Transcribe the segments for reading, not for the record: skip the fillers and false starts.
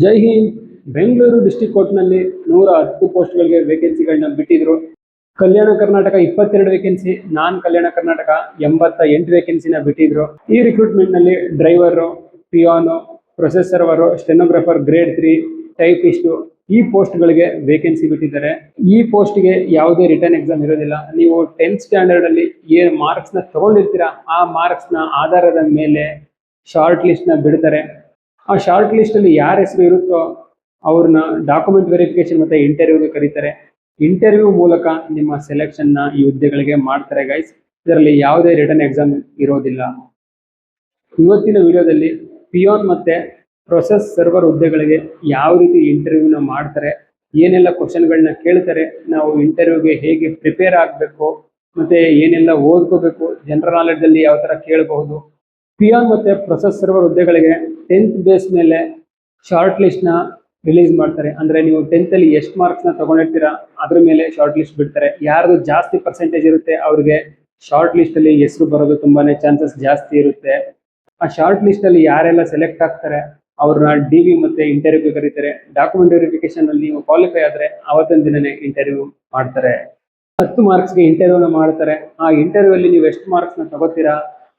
ಜೈ Hind. Bengaluru district ಕೋರ್ಟ್ನಲ್ಲಿ 110 ಪೋಸ್ಟ್ಗಳಿಗೆ ವೇಕೆನ್ಸಿಗಳನ್ನ ಬಿಟ್ಟಿದ್ರು. ಕಲ್ಯಾಣ ಕರ್ನಾಟಕ 22 ವೇಕೆನ್ಸಿ, ನಾನ್ ಕಲ್ಯಾಣ ಕರ್ನಾಟಕ 88 ವೇಕೆನ್ಸಿನ ಬಿಟ್ಟಿದ್ರು. ಈ ರಿಕ್ರೂಟ್ಮೆಂಟ್ ನಲ್ಲಿ driver, peon, process server, stenographer grade 3, typist ಈ ಪೋಸ್ಟ್ಗಳಿಗೆ ವೇಕೆನ್ಸಿ ಬಿಟ್ಟಿದ್ದಾರೆ. ಈ ಪೋಸ್ಟ್ಗೆ ಯಾವುದೇ ರಿಟರ್ನ್ ಎಕ್ಸಾಮ್ ಇರೋದಿಲ್ಲ. ನೀವು 10th ಸ್ಟ್ಯಾಂಡರ್ಡ್ ಅಲ್ಲಿ ಏನು ಮಾರ್ಕ್ಸ್ ನ ತಗೊಂಡಿರ್ತೀರಾ ಆ ಮಾರ್ಕ್ಸ್ ನ ಆಧಾರದ ಮೇಲೆ ಶಾರ್ಟ್ ಲಿಸ್ಟ್ ನ ಬಿಡ್ತಾರೆ. ಆ ಶಾರ್ಟ್ ಲಿಸ್ಟ್ ಅಲ್ಲಿ ಯಾರ ಹೆಸರು ಇರುತ್ತೋ ಅವ್ರನ್ನ ಡಾಕ್ಯುಮೆಂಟ್ ವೆರಿಫಿಕೇಶನ್ ಮತ್ತೆ ಇಂಟರ್ವ್ಯೂಗೆ ಕರೀತಾರೆ. ಇಂಟರ್ವ್ಯೂ ಮೂಲಕ ನಿಮ್ಮ ಸೆಲೆಕ್ಷನ್ ನ ಈ ಹುದ್ದೆಗಳಿಗೆ ಮಾಡ್ತಾರೆ ಗೈಸ್. ಇದರಲ್ಲಿ ಯಾವುದೇ ರಿಟರ್ನ್ ಎಕ್ಸಾಮ್ ಇರೋದಿಲ್ಲ. ಇವತ್ತಿನ ವಿಡಿಯೋದಲ್ಲಿ ಪಿಯೋನ್ ಮತ್ತೆ ಪ್ರೊಸೆಸ್ ಸರ್ವರ್ ಹುದ್ದೆಗಳಿಗೆ ಯಾವ ರೀತಿ ಇಂಟರ್ವ್ಯೂನ ಮಾಡ್ತಾರೆ, ಏನೆಲ್ಲ ಕ್ವಶನ್ಗಳನ್ನ ಕೇಳ್ತಾರೆ, ನಾವು ಇಂಟರ್ವ್ಯೂಗೆ ಹೇಗೆ ಪ್ರಿಪೇರ್ ಆಗಬೇಕು, ಮತ್ತೆ ಏನೆಲ್ಲ ಓದ್ಕೋಬೇಕು, ಜನರಲ್ ನಾಲೆಡ್ಜ್ ಅಲ್ಲಿ ಯಾವ ತರ ಕೇಳಬಹುದು. ಪಿಯಾನ್ ಮತ್ತೆ ಪ್ರೊಸೆಸ್ ಸರ್ವರ್ ಹುದ್ದೆಗಳಿಗೆ 10th ಬೇಸ್ ಮೇಲೆ ಶಾರ್ಟ್ ಲಿಸ್ಟ್ ನ ರಿಲೀಸ್ ಮಾಡ್ತಾರೆ. ಅಂದ್ರೆ ನೀವು 10th ಅಲ್ಲಿ ಎಷ್ಟು ಮಾರ್ಕ್ಸ್ ನ ತಗೊಂಡಿರ್ತೀರಾ ಅದ್ರ ಮೇಲೆ ಶಾರ್ಟ್ ಲಿಸ್ಟ್ ಬಿಡ್ತಾರೆ. ಯಾರ್ದು ಜಾಸ್ತಿ ಪರ್ಸೆಂಟೇಜ್ ಇರುತ್ತೆ ಅವ್ರಿಗೆ ಶಾರ್ಟ್ ಲಿಸ್ಟ್ ಅಲ್ಲಿ ಹೆಸರು ಬರೋದು ತುಂಬಾನೇ ಚಾನ್ಸಸ್ ಜಾಸ್ತಿ ಇರುತ್ತೆ. ಆ ಶಾರ್ಟ್ ಲಿಸ್ಟ್ ಅಲ್ಲಿ ಯಾರೆಲ್ಲ ಸೆಲೆಕ್ಟ್ ಆಗ್ತಾರೆ ಅವ್ರನ್ನ ಡಿವಿ ಮತ್ತೆ ಇಂಟರ್ವ್ಯೂಗೆ ಕರೀತಾರೆ. ಡಾಕ್ಯುಮೆಂಟ್ ವೆರಿಫಿಕೇಶನ್ ಅಲ್ಲಿ ನೀವು ಕ್ವಾಲಿಫೈ ಆದ್ರೆ ಅವತ್ತಿನ ದಿನನೇ ಇಂಟರ್ವ್ಯೂ ಮಾಡ್ತಾರೆ. 10 ಮಾರ್ಕ್ಸ್ಗೆ ಇಂಟರ್ವ್ಯೂನ ಮಾಡ್ತಾರೆ. ಆ ಇಂಟರ್ವ್ಯೂ ಅಲ್ಲಿ ನೀವು ಎಷ್ಟು ಮಾರ್ಕ್ಸ್ ನ ತಗೋತೀರಾ,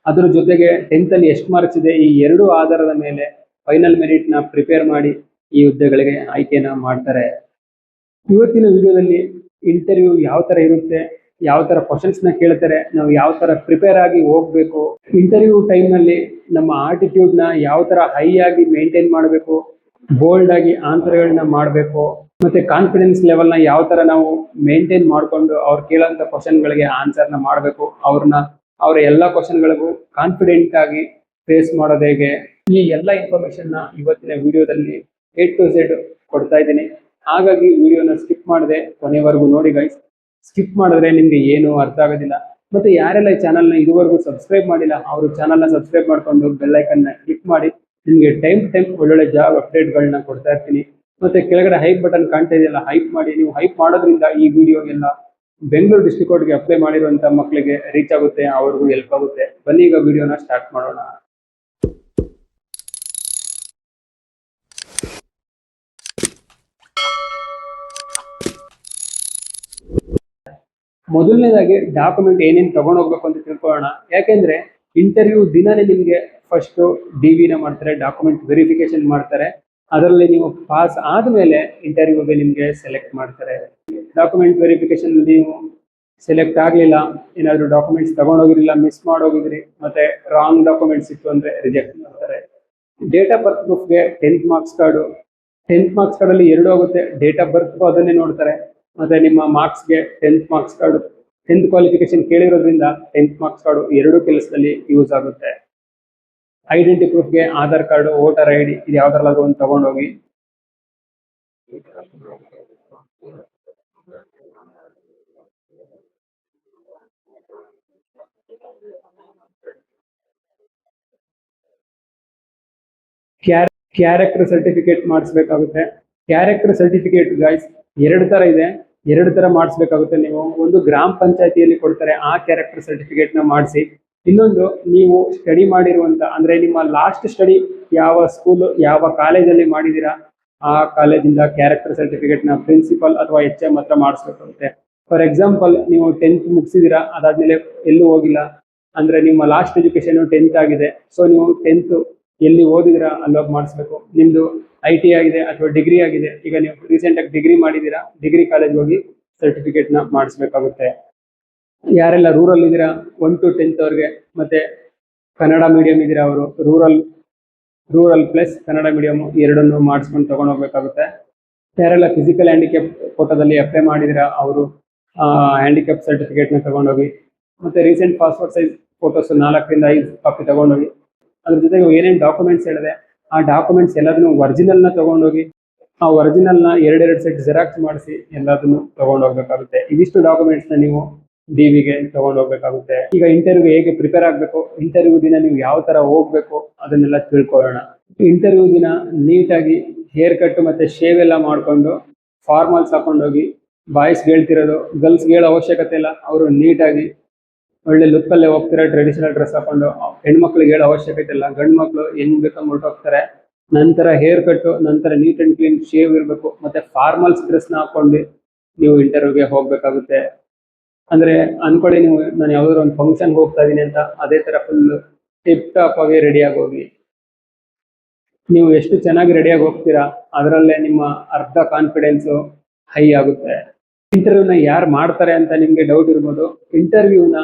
ಅದ್ರ ಜೊತೆಗೆ 10th ಅಲ್ಲಿ ಎಷ್ಟು ಮಾರ್ಕ್ಸ್ ಇದೆ, ಈ ಎರಡು ಆಧಾರದ ಮೇಲೆ ಫೈನಲ್ ಮೆರಿಟ್ ನ ಪ್ರಿಪೇರ್ ಮಾಡಿ ಈ ಹುದ್ದೆಗಳಿಗೆ ಆಯ್ಕೆನ ಮಾಡ್ತಾರೆ. ಇವತ್ತಿನ ವಿಡಿಯೋದಲ್ಲಿ ಇಂಟರ್ವ್ಯೂ ಯಾವ ತರ ಇರುತ್ತೆ, ಯಾವ ತರ ಕ್ವಶನ್ಸ್ ನ ಕೇಳ್ತಾರೆ, ನಾವು ಯಾವ ತರ ಪ್ರಿಪೇರ್ ಆಗಿ ಹೋಗ್ಬೇಕು, ಇಂಟರ್ವ್ಯೂ ಟೈಮ್ ನಲ್ಲಿ ನಮ್ಮ ಆಟಿಟ್ಯೂಡ್ ನ ಯಾವ ತರ ಹೈ ಆಗಿ ಮೇಂಟೈನ್ ಮಾಡಬೇಕು, ಬೋಲ್ಡ್ ಆಗಿ ಆನ್ಸರ್ಗಳನ್ನ ಮಾಡಬೇಕು, ಮತ್ತೆ ಕಾನ್ಫಿಡೆನ್ಸ್ ಲೆವೆಲ್ ನ ಯಾವ ತರ ನಾವು ಮೇಂಟೈನ್ ಮಾಡಿಕೊಂಡು ಅವ್ರು ಕೇಳೋಂಥ ಕ್ವಶನ್ಗಳಿಗೆ ಆನ್ಸರ್ ನ ಮಾಡಬೇಕು, ಅವರ ಎಲ್ಲ ಕ್ವಶನ್ಗಳಿಗೂ ಕಾನ್ಫಿಡೆಂಟ್ ಆಗಿ ಫೇಸ್ ಮಾಡೋದು ಹೇಗೆ, ಈ ಎಲ್ಲ ಇನ್ಫಾರ್ಮೇಶನ್ ನ ಇವತ್ತಿನ ವಿಡಿಯೋದಲ್ಲಿ A to Z ಕೊಡ್ತಾ ಇದ್ದೀನಿ. ಹಾಗಾಗಿ ವಿಡಿಯೋನ ಸ್ಕಿಪ್ ಮಾಡದೆ ಕೊನೆವರೆಗೂ ನೋಡಿ ಗೈಸ್. ಸ್ಕಿಪ್ ಮಾಡಿದ್ರೆ ನಿಮ್ಗೆ ಏನು ಅರ್ಥ ಆಗೋದಿಲ್ಲ. ಮತ್ತೆ ಯಾರೆಲ್ಲ ಈ ಚಾನಲ್ನ ಇದುವರೆಗೂ ಸಬ್ಸ್ಕ್ರೈಬ್ ಮಾಡಿಲ್ಲ ಅವರು ಚಾನಲ್ನ ಸಬ್ಸ್ಕ್ರೈಬ್ ಮಾಡ್ಕೊಂಡು ಬೆಲ್ ಐಕನ್ ನ ಕ್ಲಿಕ್ ಮಾಡಿ. ನಿಮ್ಗೆ ಟೈಮ್ ಒಳ್ಳೊಳ್ಳೆ ಜಾಬ್ ಅಪ್ಡೇಟ್ಗಳನ್ನ ಕೊಡ್ತಾ ಇರ್ತೀನಿ. ಮತ್ತೆ ಕೆಳಗಡೆ ಹೈಪ್ ಬಟನ್ ಕಾಣ್ತಾ ಇದೆಯಲ್ಲ, ಹೈಪ್ ಮಾಡಿ. ನೀವು ಹೈಪ್ ಮಾಡೋದ್ರಿಂದ ಈ ವಿಡಿಯೋ ಎಲ್ಲ ಬೆಂಗಳೂರು ಡಿಸ್ಟ್ರಿಕ್ಟ್ ಕೋರ್ಟ್ಗೆ ಅಪ್ಲೈ ಮಾಡಿರುವಂತ ಮಕ್ಕಳಿಗೆ ರೀಚ್ ಆಗುತ್ತೆ, ಅವ್ರಿಗೂ ಹೆಲ್ಪ್ ಆಗುತ್ತೆ. ಬನ್ನಿ ಈಗ ವಿಡಿಯೋನ ಸ್ಟಾರ್ಟ್ ಮಾಡೋಣ. ಮೊದಲನೇದಾಗಿ ಡಾಕ್ಯುಮೆಂಟ್ ಏನೇನು ತಗೊಂಡು ಹೋಗ್ಬೇಕು ಅಂತ ತಿಳ್ಕೊಳ್ಳೋಣ. ಯಾಕೆಂದ್ರೆ ಇಂಟರ್ವ್ಯೂ ದಿನಾನೇ ನಿಮಗೆ ಫಸ್ಟ್ ಡಿವಿನ ಮಾಡ್ತಾರೆ, ಡಾಕ್ಯುಮೆಂಟ್ ವೆರಿಫಿಕೇಶನ್ ಮಾಡ್ತಾರೆ. ಅದರಲ್ಲಿ ನೀವು ಪಾಸ್ ಆದ್ಮೇಲೆ ಇಂಟರ್ವ್ಯೂಗೆ ನಿಮಗೆ ಸೆಲೆಕ್ಟ್ ಮಾಡ್ತಾರೆ. ಡಾಕ್ಯುಮೆಂಟ್ ವೆರಿಫಿಕೇಶನ್ ನೀವು ಸೆಲೆಕ್ಟ್ ಆಗಲಿಲ್ಲ, ಏನಾದರೂ ಡಾಕ್ಯುಮೆಂಟ್ಸ್ ತಗೊಂಡೋಗಿರಲಿಲ್ಲ, ಮಿಸ್ ಮಾಡೋಗಿದ್ರಿ, ಮತ್ತೆ ರಾಂಗ್ ಡಾಕ್ಯುಮೆಂಟ್ಸ್ ಇತ್ತು ಅಂದ್ರೆ ರಿಜೆಕ್ಟ್ ಮಾಡ್ತಾರೆ. ಡೇಟ್ ಆಫ್ ಬರ್ತ್ ಪ್ರೂಫ್ಗೆ 10th marks card, 10th marks card ಅಲ್ಲಿ ಎರಡು ಆಗುತ್ತೆ. ಡೇಟ್ ಆಫ್ ಬರ್ತ್ ಅದನ್ನೇ ನೋಡ್ತಾರೆ. ಮತ್ತೆ ನಿಮ್ಮ ಮಾರ್ಕ್ಸ್ಗೆ 10th marks card, 10th qualification ಕೇಳಿರೋದ್ರಿಂದ 10th ಮಾರ್ಕ್ಸ್ ಕಾರ್ಡು ಎರಡು ಕೆಲಸದಲ್ಲಿ ಯೂಸ್ ಆಗುತ್ತೆ. ಐಡೆಂಟಿ ಪ್ರೂಫ್ಗೆ ಆಧಾರ್ ಕಾರ್ಡು, ವೋಟರ್ ID ಇದು ಯಾವ್ದ್ರಲ್ಲಾದ್ರೂ ಒಂದು ತಗೊಂಡೋಗಿ. ಕ್ಯಾರೆಕ್ಟರ್ ಸರ್ಟಿಫಿಕೇಟ್ ಮಾಡಿಸ್ಬೇಕಾಗುತ್ತೆ. ಕ್ಯಾರೆಕ್ಟರ್ ಸರ್ಟಿಫಿಕೇಟ್ ಗೈಸ್ ಎರಡು ತರ ಇದೆ, ಎರಡು ತರ ಮಾಡಿಸ್ಬೇಕಾಗುತ್ತೆ. ನೀವು ಒಂದು ಗ್ರಾಮ ಪಂಚಾಯತಿಯಲ್ಲಿ ಕೊಡ್ತಾರೆ, ಆ ಕ್ಯಾರೆಕ್ಟರ್ ಸರ್ಟಿಫಿಕೇಟ್ ನ ಮಾಡಿಸಿ. ಇನ್ನೊಂದು ನೀವು ಸ್ಟಡಿ ಮಾಡಿರುವಂತ, ಅಂದ್ರೆ ನಿಮ್ಮ ಲಾಸ್ಟ್ ಸ್ಟಡಿ ಯಾವ ಸ್ಕೂಲ್ ಯಾವ ಕಾಲೇಜಲ್ಲಿ ಮಾಡಿದೀರಾ ಆ ಕಾಲೇಜಿಂದ ಕ್ಯಾರೆಕ್ಟರ್ ಸರ್ಟಿಫಿಕೇಟ್ ನ ಪ್ರಿನ್ಸಿಪಲ್ ಅಥವಾ HM ಹತ್ರ ಮಾಡಿಸ್ಬೇಕಾಗುತ್ತೆ. ಫಾರ್ ಎಕ್ಸಾಂಪಲ್ ನೀವು 10th ಮುಗಿಸಿದೀರಾ, ಅದಾದ್ಮೇಲೆ ಎಲ್ಲೂ ಹೋಗಿಲ್ಲ ಅಂದ್ರೆ ನಿಮ್ಮ ಲಾಸ್ಟ್ ಎಜುಕೇಶನ್ 10th ಆಗಿದೆ. ಸೊ ನೀವು 10th ಎಲ್ಲಿ ಓದಿದಿರಾ ಅಲ್ಲೋಗಿ ಮಾಡಿಸ್ಬೇಕು. ನಿಮ್ದು IT ಆಗಿದೆ ಅಥವಾ ಡಿಗ್ರಿ ಆಗಿದೆ, ಈಗ ನೀವು ರೀಸೆಂಟ್ ಆಗಿ ಡಿಗ್ರಿ ಮಾಡಿದೀರಾ, ಡಿಗ್ರಿ ಕಾಲೇಜ್ ಹೋಗಿ ಸರ್ಟಿಫಿಕೇಟ್ ನ ಮಾಡಿಸ್ಬೇಕಾಗುತ್ತೆ. ಯಾರೆಲ್ಲ ರೂರಲ್ ಇದ್ದೀರಾ 1 to 10th ಅವ್ರಿಗೆ, ಮತ್ತೆ ಕನ್ನಡ ಮೀಡಿಯಂ ಇದ್ದೀರಾ ಅವರು ರೂರಲ್ ಪ್ಲಸ್ ಕನ್ನಡ ಮೀಡಿಯಂ ಎರಡನ್ನು ಮಾಡಿಸ್ಕೊಂಡು ತಗೊಂಡು ಹೋಗ್ಬೇಕಾಗುತ್ತೆ. ಯಾರೆಲ್ಲ ಫಿಸಿಕಲ್ ಹ್ಯಾಂಡಿಕ್ಯಾಪ್ ಕೋಟಾದಲ್ಲಿ ಅಪ್ಲೈ ಮಾಡಿದಿರಾ ಅವರು ಹ್ಯಾಂಡಿಕ್ಯಾಪ್ ಸರ್ಟಿಫಿಕೇಟ್ ನ ತಗೊಂಡೋಗಿ. ಮತ್ತೆ ರೀಸೆಂಟ್ ಪಾಸ್ಪೋರ್ಟ್ ಸೈಜ್ ಫೋಟೋಸ್ 4 ರಿಂದ 5 ಕಾಪಿ ತಗೊಂಡೋಗಿ. ಅದ್ರ ಜೊತೆಗೆ ಏನೇನು ಡಾಕ್ಯುಮೆಂಟ್ಸ್ ಹೇಳಿದೆ ಆ ಡಾಕ್ಯುಮೆಂಟ್ಸ್ ಎಲ್ಲದನ್ನು ಒರಿಜಿನಲ್ ನ ತಗೊಂಡೋಗಿ, ಆ ಒರಿಜಿನಲ್ ನ ಎರಡೆರಡು ಸೆಟ್ ಜೆರಾಕ್ಸ್ ಮಾಡಿಸಿ ಎಲ್ಲದನ್ನು ತಗೊಂಡೋಗ್ಬೇಕಾಗುತ್ತೆ. ಇದಿಷ್ಟು ಡಾಕ್ಯುಮೆಂಟ್ಸ್ ನ ನೀವು ಡಿವಿಗೆ ತಗೊಂಡೋಗ್ಬೇಕಾಗುತ್ತೆ. ಈಗ ಇಂಟರ್ವ್ಯೂ ಹೇಗೆ ಪ್ರಿಪೇರ್ ಆಗಬೇಕು, ಇಂಟರ್ವ್ಯೂ ದಿನ ನೀವು ಯಾವ ತರ ಹೋಗ್ಬೇಕು ಅದನ್ನೆಲ್ಲ ತಿಳ್ಕೊಳ್ಳೋಣ. ಇಂಟರ್ವ್ಯೂ ದಿನ ನೀಟಾಗಿ ಹೇರ್ ಕಟ್ ಮತ್ತೆ ಶೇವ್ ಎಲ್ಲ ಮಾಡ್ಕೊಂಡು ಫಾರ್ಮಲ್ಸ್ ಹಾಕೊಂಡೋಗಿ. ಬಾಯ್ಸ್ಗೆ ಹೇಳ್ತಿರೋದು, ಗರ್ಲ್ಸ್ಗೆ ಹೇಳೋ ಅವಶ್ಯಕತೆ ಇಲ್ಲ, ಅವರು ನೀಟಾಗಿ ಒಳ್ಳೆ ಲುಕ್ ಅಲ್ಲೇ ಹೋಗ್ತಾರೆ ಟ್ರೆಡಿಷನಲ್ ಡ್ರೆಸ್ ಹಾಕೊಂಡು. ಹೆಣ್ಮಕ್ಳಿಗೆ ಹೇಳೋ ಅವಶ್ಯಕತೆ ಇಲ್ಲ, ಗಂಡು ಮಕ್ಳು ಹೆಂಗ್ ಬೇಕಂಗ್ ಹೊರಟೋಗ್ತಾರೆ. ನಂತರ ಹೇರ್ ಕಟ್, ನಂತರ ನೀಟ್ ಅಂಡ್ ಕ್ಲೀನ್ ಶೇವ್ ಇರಬೇಕು, ಮತ್ತೆ ಫಾರ್ಮಲ್ಸ್ ಡ್ರೆಸ್ನ ಹಾಕೊಂಡು ನೀವು ಇಂಟರ್ವ್ಯೂಗೆ ಹೋಗ್ಬೇಕಾಗುತ್ತೆ. ಅಂದ್ರೆ ಅನ್ಕೊಳ್ಳಿ ನೀವು ನಾನು ಯಾವ್ದಾದ್ರು ಒಂದು ಫಂಕ್ಷನ್ಗೆ ಹೋಗ್ತಾ ಇದೀನಿ ಅಂತ, ಅದೇ ತರ ಫುಲ್ ಟಿಪ್ ಟಾಪ್ ಆಗಿ ರೆಡಿಯಾಗಿ ಹೋಗಿ. ನೀವು ಎಷ್ಟು ಚೆನ್ನಾಗಿ ರೆಡಿಯಾಗಿ ಹೋಗ್ತೀರಾ ಅದರಲ್ಲೇ ನಿಮ್ಮ ಅರ್ಧ ಕಾನ್ಫಿಡೆನ್ಸ್ ಹೈ ಆಗುತ್ತೆ. ಇಂಟರ್ವ್ಯೂನ ಯಾರು ಮಾಡ್ತಾರೆ ಅಂತ ನಿಮ್ಗೆ ಡೌಟ್ ಇರ್ಬೋದು. ಇಂಟರ್ವ್ಯೂನ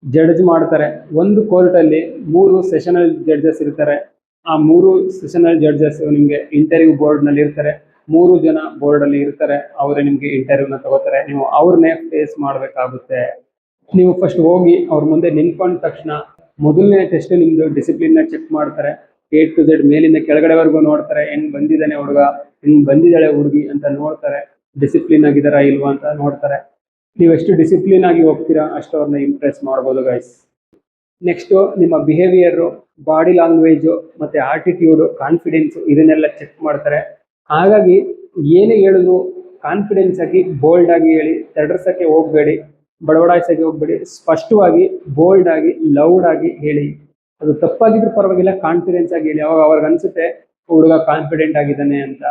ಜಡ್ಜ್ ಮಾಡ್ತಾರೆ. ಒಂದು ಕೋರ್ಟಲ್ಲಿ 3 ಸೆಷನಲ್ ಜಡ್ಜಸ್ ಇರ್ತಾರೆ. ಆ 3 ಸೆಷನಲ್ ಜಡ್ಜಸ್ ನಿಮ್ಗೆ ಇಂಟರ್ವ್ಯೂ ಬೋರ್ಡ್ ನಲ್ಲಿ ಇರ್ತಾರೆ. 3 ಜನ ಬೋರ್ಡ್ ಅಲ್ಲಿ ಇರ್ತಾರೆ. ಅವರೇ ನಿಮ್ಗೆ ಇಂಟರ್ವ್ಯೂನ ತಗೋತಾರೆ. ನೀವು ಅವ್ರನ್ನೇ ಫೇಸ್ ಮಾಡ್ಬೇಕಾಗುತ್ತೆ. ನೀವು ಫಸ್ಟ್ ಹೋಗಿ ಅವ್ರ ಮುಂದೆ ನಿಂತ್ಕೊಂಡ ತಕ್ಷಣ ಮೊದಲನೇ ಟೆಸ್ಟ್ ನಿಮ್ದು ಡಿಸಿಪ್ಲಿನ್ ನ ಚೆಕ್ ಮಾಡ್ತಾರೆ. A to Z ಮೇಲಿಂದ ಕೆಳಗಡೆವರೆಗೂ ನೋಡ್ತಾರೆ. ಹೆಂಗ್ ಬಂದಿದ್ದಾನೆ ಹುಡುಗ, ಹೆಂಗ್ ಬಂದಿದ್ದಾಳೆ ಹುಡುಗಿ ಅಂತ ನೋಡ್ತಾರೆ. ಡಿಸಿಪ್ಲಿನ್ ಆಗಿದಾರಾ ಇಲ್ವಾ ಅಂತ ನೋಡ್ತಾರೆ. ನೀವು ಎಷ್ಟು ಡಿಸಿಪ್ಲಿನ್ ಆಗಿ ಹೋಗ್ತೀರಾ ಅಷ್ಟು ಅವ್ರನ್ನ ಇಂಪ್ರೆಸ್ ಮಾಡ್ಬೋದು ಗೈಸ್. ನೆಕ್ಸ್ಟ್ ನಿಮ್ಮ ಬಿಹೇವಿಯರ್, ಬಾಡಿ ಲ್ಯಾಂಗ್ವೇಜ್, ಮತ್ತೆ ಆಟಿಟ್ಯೂಡ್, ಕಾನ್ಫಿಡೆನ್ಸ್ ಇದನ್ನೆಲ್ಲ ಚೆಕ್ ಮಾಡ್ತಾರೆ. ಹಾಗಾಗಿ ಏನೇ ಹೇಳಿದ್ರು ಕಾನ್ಫಿಡೆನ್ಸ್ ಆಗಿ ಬೋಲ್ಡ್ ಆಗಿ ಹೇಳಿ. ತಡರ್ಸಕ್ಕೆ ಹೋಗ್ಬೇಡಿ, ಬಡವಡಾಯಿಸಕ್ಕೆ ಹೋಗ್ಬೇಡಿ. ಸ್ಪಷ್ಟವಾಗಿ ಬೋಲ್ಡ್ ಆಗಿ ಲೌಡ್ ಆಗಿ ಹೇಳಿ. ಅದು ತಪ್ಪಾಗಿದ್ರು ಪರವಾಗಿಲ್ಲ, ಕಾನ್ಫಿಡೆನ್ಸ್ ಆಗಿ ಹೇಳಿ. ಅವಾಗ ಅವ್ರಿಗೆ ಅನ್ಸುತ್ತೆ ಹುಡುಗ ಕಾನ್ಫಿಡೆಂಟ್ ಆಗಿದ್ದಾನೆ ಅಂತ.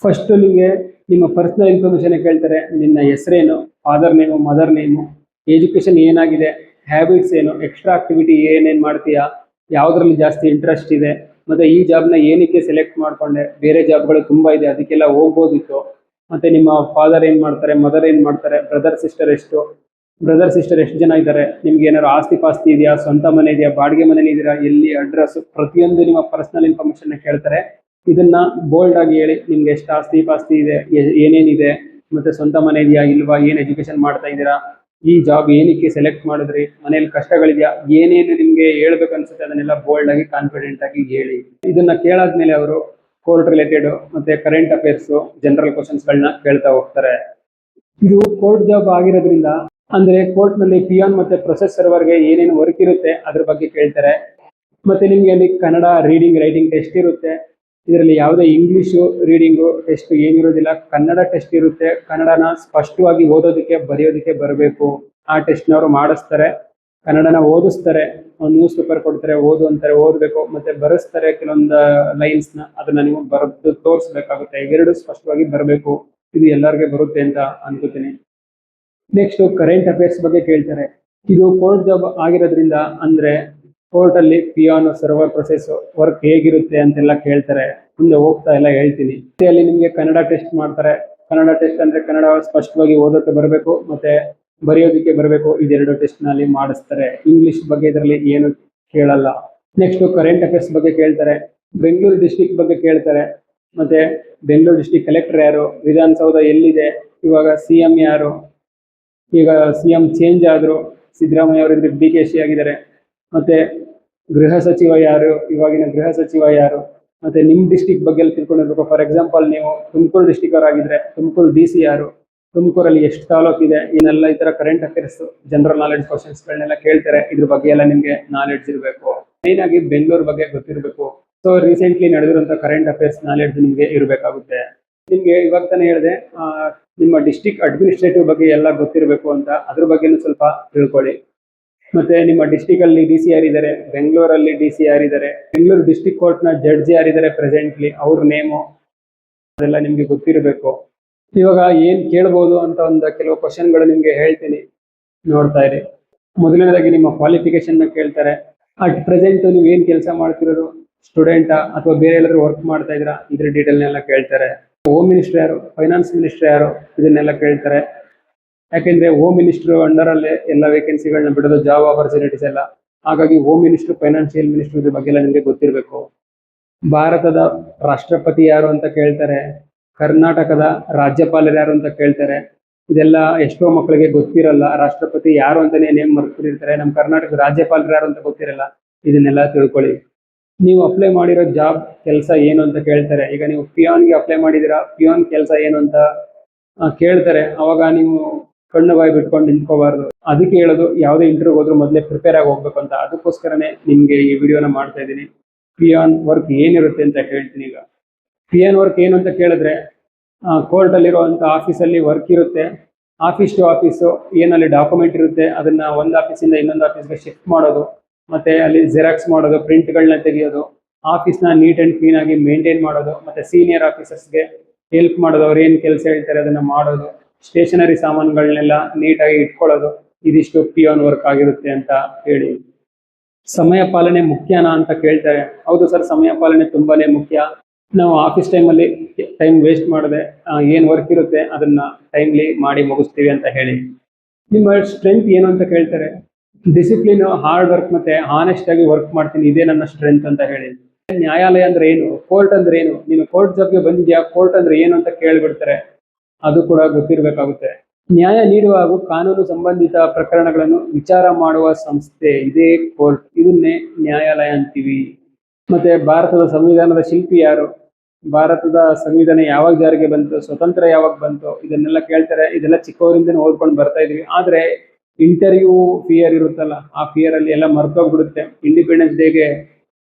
ಫಸ್ಟ್ ನಿಮಗೆ ನಿಮ್ಮ ಪರ್ಸನಲ್ ಇನ್ಫಾರ್ಮೇಶನ್ ಕೇಳ್ತಾರೆ. ನಿನ್ನ ಹೆಸರೇನು, father name, mother name, education ಏನಾಗಿದೆ, ಹ್ಯಾಬಿಟ್ಸ್ ಏನು, ಎಕ್ಸ್ಟ್ರಾ ಆಕ್ಟಿವಿಟಿ ಏನೇನು ಮಾಡ್ತೀಯಾ, ಯಾವುದ್ರಲ್ಲಿ ಜಾಸ್ತಿ ಇಂಟ್ರೆಸ್ಟ್ ಇದೆ, ಮತ್ತೆ ಈ ಜಾಬ್ನ ಏನಕ್ಕೆ ಸೆಲೆಕ್ಟ್ ಮಾಡ್ಕೊಂಡೆ, ಬೇರೆ ಜಾಬ್ಗಳು ತುಂಬಾ ಇದೆ ಅದಕ್ಕೆಲ್ಲ ಹೋಗ್ಬೋದಿತ್ತು, ಮತ್ತೆ ನಿಮ್ಮ ಫಾದರ್ ಏನ್ ಮಾಡ್ತಾರೆ, ಮದರ್ ಏನ್ ಮಾಡ್ತಾರೆ, ಬ್ರದರ್ ಸಿಸ್ಟರ್ ಎಷ್ಟು ಜನ ಇದ್ದಾರೆ, ನಿಮ್ಗೆ ಏನಾದ್ರು ಆಸ್ತಿ ಪಾಸ್ತಿ ಇದೆಯಾ, ಸ್ವಂತ ಮನೆ ಇದೆಯಾ, ಬಾಡಿಗೆ ಮನೇಲಿ ಇದೀರಾ, ಎಲ್ಲಿ, ಅಡ್ರೆಸ್, ಪ್ರತಿಯೊಂದು ನಿಮ್ಮ ಪರ್ಸನಲ್ ಇನ್ಫಾರ್ಮೇಶನ್ ಕೇಳ್ತಾರೆ. ಇದನ್ನ ಬೋಲ್ಡ್ ಆಗಿ ಹೇಳಿ. ನಿಮ್ಗೆ ಎಷ್ಟು ಆಸ್ತಿ ಪಾಸ್ತಿ ಇದೆ, ಏನೇನಿದೆ, ಮತ್ತೆ ಸ್ವಂತ ಮನೆ ಇದೆಯಾ ಇಲ್ವಾ, ಏನ್ ಎಜುಕೇಶನ್ ಮಾಡ್ತಾ ಇದ್ದೀರಾ, ಈ ಜಾಬ್ ಏನಕ್ಕೆ ಸೆಲೆಕ್ಟ್ ಮಾಡಿದ್ರಿ, ಮನೇಲಿ ಕಷ್ಟಗಳಿದೆಯಾ, ಏನೇನು ನಿಮ್ಗೆ ಹೇಳ್ಬೇಕು ಅನ್ಸುತ್ತೆ ಅದನ್ನೆಲ್ಲ ಬೋಲ್ಡ್ ಆಗಿ ಕಾನ್ಫಿಡೆಂಟ್ ಆಗಿ ಹೇಳಿ. ಇದನ್ನ ಕೇಳಾದ್ಮೇಲೆ ಅವರು ಕೋರ್ಟ್ ರಿಲೇಟೆಡ್ ಮತ್ತೆ ಕರೆಂಟ್ ಅಫೇರ್ಸ್, ಜನರಲ್ ಕ್ವಶನ್ಸ್ ಗಳನ್ನ ಕೇಳ್ತಾ ಹೋಗ್ತಾರೆ. ಇದು ಕೋರ್ಟ್ ಜಾಬ್ ಆಗಿರೋದ್ರಿಂದ, ಅಂದ್ರೆ ಕೋರ್ಟ್ ನಲ್ಲಿ ಪಿಯಾನ್ ಮತ್ತೆ ಪ್ರೊಸೆಸ್ ಸರ್ವರ್ಗೆ ಏನೇನು ವರ್ಕ್ ಇರುತ್ತೆ ಅದ್ರ ಬಗ್ಗೆ ಕೇಳ್ತಾರೆ. ಮತ್ತೆ ನಿಮ್ಗೆ ಅಲ್ಲಿ ಕನ್ನಡ ರೀಡಿಂಗ್ ರೈಟಿಂಗ್ ಟೆಸ್ಟ್ ಇರುತ್ತೆ. ಇದರಲ್ಲಿ ಯಾವುದೇ ಇಂಗ್ಲಿಷು ರೀಡಿಂಗು ಟೆಸ್ಟ್ ಏನಿರೋದಿಲ್ಲ, ಕನ್ನಡ ಟೆಸ್ಟ್ ಇರುತ್ತೆ. ಕನ್ನಡನ ಸ್ಪಷ್ಟವಾಗಿ ಓದೋದಕ್ಕೆ ಬರೆಯೋದಕ್ಕೆ ಬರಬೇಕು. ಆ ಟೆಸ್ಟ್ನವರು ಮಾಡಿಸ್ತಾರೆ. ಕನ್ನಡನ ಓದಿಸ್ತಾರೆ. ಒಂದು ನ್ಯೂಸ್ ಪೇಪರ್ ಕೊಡ್ತಾರೆ, ಓದು ಅಂತಾರೆ, ಓದಬೇಕು. ಮತ್ತೆ ಬರೆಸ್ತಾರೆ ಕೆಲವೊಂದು ಲೈನ್ಸ್ನ, ಅದನ್ನ ನೀವು ಬರೆದು ತೋರಿಸ್ಬೇಕಾಗುತ್ತೆ. ಇವೆರಡು ಸ್ಪಷ್ಟವಾಗಿ ಬರಬೇಕು. ಇದು ಎಲ್ಲರಿಗೆ ಬರುತ್ತೆ ಅಂತ ಅನ್ಕೋತೀನಿ. ನೆಕ್ಸ್ಟ್ ಕರೆಂಟ್ ಅಫೇರ್ಸ್ ಬಗ್ಗೆ ಕೇಳ್ತಾರೆ. ಇದು ಕೋರ್ಟ್ ಜಾಬ್ ಆಗಿರೋದ್ರಿಂದ, ಅಂದ್ರೆ ಕೋರ್ಟ್ ಅಲ್ಲಿ ಪಿಯಾನೋ ಸರ್ವರ್ ಪ್ರೊಸೆಸ್ ವರ್ಕ್ ಹೇಗಿರುತ್ತೆ ಅಂತೆಲ್ಲ ಕೇಳ್ತಾರೆ. ಮುಂದೆ ಹೋಗ್ತಾ ಎಲ್ಲ ಹೇಳ್ತೀನಿ. ಅಲ್ಲಿ ನಿಮ್ಗೆ ಕನ್ನಡ ಟೆಸ್ಟ್ ಮಾಡ್ತಾರೆ. ಕನ್ನಡ ಟೆಸ್ಟ್ ಅಂದ್ರೆ ಕನ್ನಡ ಸ್ಪಷ್ಟವಾಗಿ ಓದೋಕೆ ಬರಬೇಕು, ಮತ್ತೆ ಬರೆಯೋದಕ್ಕೆ ಬರಬೇಕು. ಇದೆರಡು ಟೆಸ್ಟ್ ನಲ್ಲಿ ಮಾಡಿಸ್ತಾರೆ. ಇಂಗ್ಲಿಷ್ ಬಗ್ಗೆ ಇದರಲ್ಲಿ ಏನು ಕೇಳಲ್ಲ. ನೆಕ್ಸ್ಟ್ ಕರೆಂಟ್ ಅಫೇರ್ಸ್ ಬಗ್ಗೆ ಕೇಳ್ತಾರೆ. ಬೆಂಗಳೂರು ಡಿಸ್ಟಿಕ್ ಬಗ್ಗೆ ಕೇಳ್ತಾರೆ. ಮತ್ತೆ ಬೆಂಗಳೂರು ಡಿಸ್ಟಿಕ್ ಕಲೆಕ್ಟರ್ ಯಾರು, ವಿಧಾನಸೌಧ ಎಲ್ಲಿದೆ, ಇವಾಗ CM ಯಾರು, ಈಗ CM ಚೇಂಜ್ ಆದ್ರು, ಸಿದ್ದರಾಮಯ್ಯ ಅವರಿದ್ರೆ DKC ಆಗಿದ್ದಾರೆ. ಮತ್ತೆ ಗೃಹ ಸಚಿವ ಯಾರು, ಇವಾಗಿನ ಗೃಹ ಸಚಿವ ಯಾರು, ಮತ್ತೆ ನಿಮ್ ಡಿಸ್ಟಿಕ್ ಬಗ್ಗೆ ತಿಳ್ಕೊಂಡಿರ್ಬೇಕು. ಫಾರ್ ಎಕ್ಸಾಂಪಲ್ ನೀವು ತುಮಕೂರು ಡಿಸ್ಟಿಕ್ ಅವರಾಗಿದ್ರೆ ತುಮಕೂರು DC ಯಾರು, ತುಮಕೂರಲ್ಲಿ ಎಷ್ಟು ತಾಲೂಕು ಇದೆ, ಇನ್ನೆಲ್ಲ ಈ ತರ current affairs, general knowledge questions ಗಳನ್ನೆಲ್ಲ ಕೇಳ್ತಾರೆ. ಇದ್ರ ಬಗ್ಗೆ ಎಲ್ಲ ನಿಮ್ಗೆ ನಾಲೆಡ್ಜ್ ಇರಬೇಕು. ಮೇನ್ ಆಗಿ ಬೆಂಗಳೂರು ಬಗ್ಗೆ ಗೊತ್ತಿರಬೇಕು. ಸೊ ರೀಸೆಂಟ್ಲಿ ನಡೆದಿರುವಂತ ಕರೆಂಟ್ ಅಫೇರ್ಸ್ ನಾಲೆಡ್ಜ್ ನಿಮ್ಗೆ ಇರಬೇಕಾಗುತ್ತೆ. ನಿಮ್ಗೆ ಇವಾಗ ತಾನೇ ಹೇಳಿದೆ ನಿಮ್ಮ ಡಿಸ್ಟಿಕ್ ಅಡ್ಮಿನಿಸ್ಟ್ರೇಟಿವ್ ಬಗ್ಗೆ ಎಲ್ಲ ಗೊತ್ತಿರಬೇಕು ಅಂತ. ಅದ್ರ ಬಗ್ಗೆನೂ ಸ್ವಲ್ಪ ತಿಳ್ಕೊಳ್ಳಿ. ಮತ್ತೆ ನಿಮ್ಮ ಡಿಸ್ಟಿಕ್ ಅಲ್ಲಿ DC ಯಾರಿದ್ದಾರೆ, ಬೆಂಗಳೂರಲ್ಲಿ DC ಯಾರಿದ್ದಾರೆ, ಬೆಂಗಳೂರು ಡಿಸ್ಟಿಕ್ ಕೋರ್ಟ್ ನ ಜಡ್ಜ್ ಯಾರಿದ್ದಾರೆ ಪ್ರೆಸೆಂಟ್ಲಿ, ಅವ್ರ ನೇಮು ಅದೆಲ್ಲ ನಿಮ್ಗೆ ಗೊತ್ತಿರಬೇಕು. ಇವಾಗ ಏನ್ ಕೇಳ್ಬೋದು ಅಂತ ಒಂದು ಕೆಲವು ಕ್ವಶನ್ಗಳು ನಿಮ್ಗೆ ಹೇಳ್ತೀನಿ, ನೋಡ್ತಾ ಇರಿ. ಮೊದಲನೇದಾಗಿ ನಿಮ್ಮ ಕ್ವಾಲಿಫಿಕೇಶನ್ ನ ಕೇಳ್ತಾರೆ. ಅಟ್ ಪ್ರೆಸೆಂಟ್ ನೀವು ಏನ್ ಕೆಲಸ ಮಾಡ್ತಿರೋದು, ಸ್ಟೂಡೆಂಟಾ ಅಥವಾ ಬೇರೆ ಎಲ್ಲಾದ್ರೂ ವರ್ಕ್ ಮಾಡ್ತಾ ಇದ್ದೀರಾ, ಇದ್ರ ಡೀಟೇಲ್ನೆಲ್ಲ ಕೇಳ್ತಾರೆ. ಹೋಮ್ ಮಿನಿಸ್ಟರ್ ಯಾರು, ಫೈನಾನ್ಸ್ ಮಿನಿಸ್ಟರ್ ಯಾರು, ಇದನ್ನೆಲ್ಲ ಕೇಳ್ತಾರೆ. ಯಾಕೆಂದ್ರೆ ಹೋಮ್ ಮಿನಿಸ್ಟರ್ ಅಂಡರ್ ಅಲ್ಲೇ ಎಲ್ಲ ವೇಕೆನ್ಸಿಗಳನ್ನ ಬಿಡೋದು, ಜಾಬ್ ಆಪರ್ಚುನಿಟೀಸ್ ಎಲ್ಲ. ಹಾಗಾಗಿ ಹೋಮ್ ಮಿನಿಸ್ಟರ್, ಫೈನಾನ್ಷಿಯಲ್ ಮಿನಿಸ್ಟರ್ ಇದ್ರ ಬಗ್ಗೆ ಎಲ್ಲ ನಿಮಗೆ ಗೊತ್ತಿರಬೇಕು. ಭಾರತದ ರಾಷ್ಟ್ರಪತಿ ಯಾರು ಅಂತ ಕೇಳ್ತಾರೆ. ಕರ್ನಾಟಕದ ರಾಜ್ಯಪಾಲರು ಯಾರು ಅಂತ ಕೇಳ್ತಾರೆ. ಇದೆಲ್ಲ ಎಷ್ಟೋ ಮಕ್ಕಳಿಗೆ ಗೊತ್ತಿರಲ್ಲ. ರಾಷ್ಟ್ರಪತಿ ಯಾರು ಅಂತಾನೆ ನೇಮ್ ಮರ್ತಿರ್ತಾರೆ. ನಮ್ಮ ಕರ್ನಾಟಕದ ರಾಜ್ಯಪಾಲರು ಯಾರು ಅಂತ ಗೊತ್ತಿರಲ್ಲ. ಇದನ್ನೆಲ್ಲ ತಿಳ್ಕೊಳ್ಳಿ. ನೀವು ಅಪ್ಲೈ ಮಾಡಿರೋ ಜಾಬ್ ಕೆಲಸ ಏನು ಅಂತ ಕೇಳ್ತಾರೆ. ಈಗ ನೀವು ಪಿಯಾನ್ಗೆ ಅಪ್ಲೈ ಮಾಡಿದೀರಾ, ಪಿಯಾನ್ ಕೆಲಸ ಏನು ಅಂತ ಕೇಳ್ತಾರೆ. ಅವಾಗ ನೀವು ಕಣ್ಣು ಬಾಯಿ ಬಿಟ್ಕೊಂಡು ನಿಂತ್ಕೋಬಾರ್ದು. ಅದಕ್ಕೆ ಹೇಳೋದು, ಯಾವುದೇ ಇಂಟರ್ವ್ಯೂ ಹೋದ್ರೂ ಮೊದಲೇ ಪ್ರಿಪೇರ್ ಆಗಿ ಹೋಗ್ಬೇಕು ಅಂತ. ಅದಕ್ಕೋಸ್ಕರನೇ ನಿಮ್ಗೆ ಈ ವಿಡಿಯೋನ ಮಾಡ್ತಾ ಇದ್ದೀನಿ. ಪಿಯಾನ್ ವರ್ಕ್ ಏನಿರುತ್ತೆ ಅಂತ ಹೇಳ್ತೀನಿ. ಈಗ ಪಿಯಾನ್ ವರ್ಕ್ ಏನು ಅಂತ ಕೇಳಿದ್ರೆ, ಕೋರ್ಟ್ ಅಲ್ಲಿರುವಂತ ಆಫೀಸಲ್ಲಿ ವರ್ಕ್ ಇರುತ್ತೆ. ಆಫೀಸ್ ಟು ಆಫೀಸು ಏನಲ್ಲಿ ಡಾಕ್ಯುಮೆಂಟ್ ಇರುತ್ತೆ, ಅದನ್ನ ಒಂದು ಆಫೀಸಿಂದ ಇನ್ನೊಂದು ಆಫೀಸ್ಗೆ ಶಿಫ್ಟ್ ಮಾಡೋದು, ಮತ್ತೆ ಅಲ್ಲಿ ಜೆರಾಕ್ಸ್ ಮಾಡೋದು, ಪ್ರಿಂಟ್ಗಳನ್ನ ತೆಗೆಯೋದು, ಆಫೀಸ್ನ ನೀಟ್ ಅಂಡ್ ಕ್ಲೀನ್ ಆಗಿ ಮೇಂಟೈನ್ ಮಾಡೋದು, ಮತ್ತೆ ಸೀನಿಯರ್ ಆಫೀಸರ್ಸ್ಗೆ ಹೆಲ್ಪ್ ಮಾಡೋದು, ಅವ್ರು ಏನು ಕೆಲಸ ಹೇಳ್ತಾರೆ ಅದನ್ನ ಮಾಡೋದು, ಸ್ಟೇಷನರಿ ಸಾಮಾನುಗಳನ್ನೆಲ್ಲ ನೀಟಾಗಿ ಇಟ್ಕೊಳ್ಳೋದು, ಇದಿಷ್ಟು ಪಿಯೋನ್ ವರ್ಕ್ ಆಗಿರುತ್ತೆ ಅಂತ ಹೇಳಿ. ಸಮಯ ಪಾಲನೆ ಮುಖ್ಯನಾ ಅಂತ ಕೇಳ್ತಾರೆ. ಹೌದು ಸರ್, ಸಮಯ ಪಾಲನೆ ತುಂಬಾನೇ ಮುಖ್ಯ. ನಾವು ಆಫೀಸ್ ಟೈಮಲ್ಲಿ ಟೈಮ್ ವೇಸ್ಟ್ ಮಾಡದೆ ಏನು ವರ್ಕ್ ಇರುತ್ತೆ ಅದನ್ನ ಟೈಮ್ಲಿ ಮಾಡಿ ಮುಗಿಸ್ತೀವಿ ಅಂತ ಹೇಳಿ. ನಿಮ್ಮ ಸ್ಟ್ರೆಂತ್ ಏನು ಅಂತ ಕೇಳ್ತಾರೆ. ಡಿಸಿಪ್ಲಿನ್, ಹಾರ್ಡ್ ವರ್ಕ್ ಮತ್ತೆ ಹಾನೆಸ್ಟ್ ಆಗಿ ವರ್ಕ್ ಮಾಡ್ತೀನಿ, ಇದೇ ನನ್ನ ಸ್ಟ್ರೆಂತ್ ಅಂತ ಹೇಳಿ. ನ್ಯಾಯಾಲಯ ಅಂದ್ರೆ ಏನು, ಕೋರ್ಟ್ ಅಂದ್ರೆ ಏನು, ನೀನು ಕೋರ್ಟ್ ಜಾಬ್ಗೆ ಬಂದಿದ್ಯಾ, ಕೋರ್ಟ್ ಅಂದ್ರೆ ಏನು ಅಂತ ಕೇಳ್ಬಿಡ್ತಾರೆ. ಅದು ಕೂಡ ಗೊತ್ತಿರಬೇಕಾಗುತ್ತೆ. ನ್ಯಾಯ ನೀಡುವ ಹಾಗೂ ಕಾನೂನು ಸಂಬಂಧಿತ ಪ್ರಕರಣಗಳನ್ನು ವಿಚಾರ ಮಾಡುವ ಸಂಸ್ಥೆ ಇದೇ ಕೋರ್ಟ್, ಇದನ್ನೇ ನ್ಯಾಯಾಲಯ ಅಂತೀವಿ. ಮತ್ತೆ ಭಾರತದ ಸಂವಿಧಾನದ ಶಿಲ್ಪಿ ಯಾರು, ಭಾರತದ ಸಂವಿಧಾನ ಯಾವಾಗ ಜಾರಿಗೆ ಬಂತು, ಸ್ವತಂತ್ರ ಯಾವಾಗ ಬಂತು, ಇದನ್ನೆಲ್ಲ ಕೇಳ್ತಾರೆ. ಇದೆಲ್ಲ ಚಿಕ್ಕವರಿಂದನೇ ಓದ್ಕೊಂಡು ಬರ್ತಾ ಇದೀವಿ. ಆದ್ರೆ ಇಂಟರ್ವ್ಯೂ ಫಿಯರ್ ಇರುತ್ತಲ್ಲ, ಆ ಫಿಯರ್ ಅಲ್ಲಿ ಎಲ್ಲ ಮರ್ತೋಗ್ಬಿಡುತ್ತೆ. ಇಂಡಿಪೆಂಡೆನ್ಸ್ ಡೇಗೆ